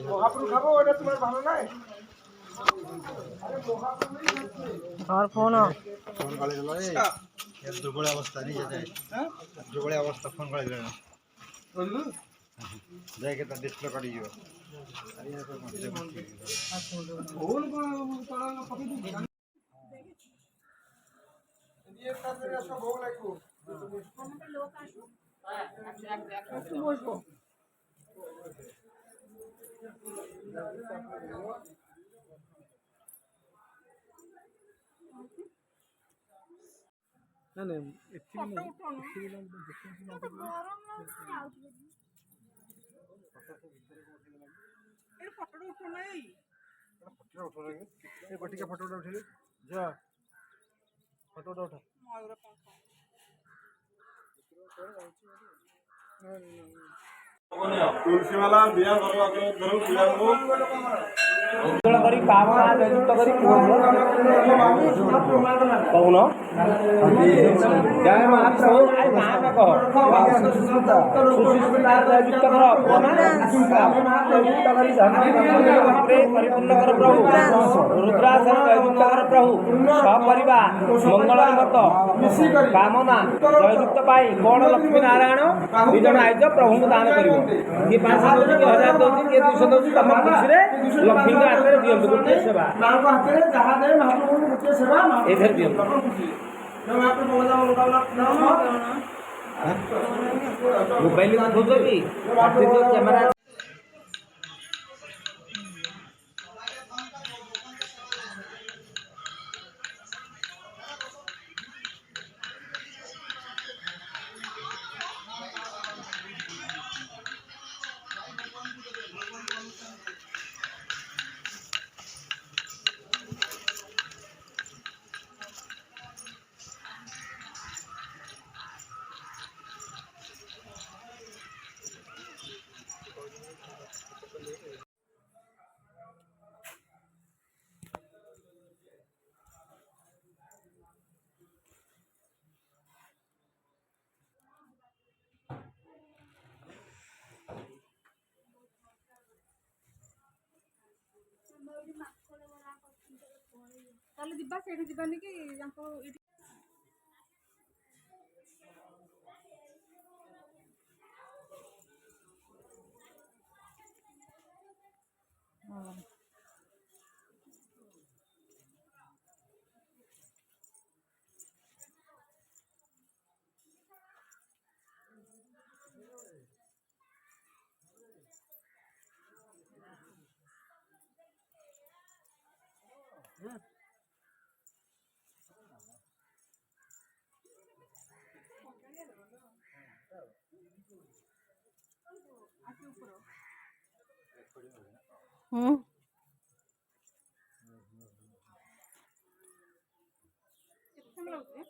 মহাপুর খাবো, ওটা তোমার ভালো নয়। আর ফোন করে দিল এর দুপুরে অবস্থা নিয়ে যায় দুপুরে অবস্থা ফোন করে দিল না দেখে তার ডিসপ্লে করে দিও ভোগ লাগবো বসবো না না ফটোটা উঠে যা ফটোটা উঠা तुलसी वाला दिया କରି କାମନା ଜୟଯୁକ୍ତ କରି କହୁନ ଜୟ ମହାପ୍ରଭୁ ନାମ କହ ସୁସ୍ମିତା ଜୟଯୁକ୍ତ କର ଜୟଯୁକ୍ତ କରି ପରିପୂର୍ଣ୍ଣ କର ପ୍ରଭୁ ରୁଦ୍ରାସନ ଜୟଯୁକ୍ତ କର ପ୍ରଭୁ ସପରିବାର ମଙ୍ଗଳ ମତ କାମନା ଜୟଯୁକ୍ତ ପାଇ କଣ ଲକ୍ଷ୍ମୀ ନାରାୟଣ ଦୁଇ ଜଣ ଆଇଛ ପ୍ରଭୁଙ୍କୁ ଦାନ କରିବ କିଏ 500 ଦଉଛି କିଏ 1000 ଦଉଛି କିଏ 200 ଦଉଛି ତମ ଖୁସିରେ ଲକ୍ଷ୍ମୀଙ୍କ ହାତରେ ଦିଅନ୍ତୁ ଗୋଟିଏ ସେବା ଏଥିରେ ଦିଅନ୍ତୁ ମୋବାଇଲ ଦେଖୁଛ କି କ୍ୟାମେରା ତାହେଲେ ଯିବା ସେଇଠି ଯିବାନି କି ତାଙ୍କୁ ଏଇଠି କେତେ ସମୟ ଲାଗୁଛି?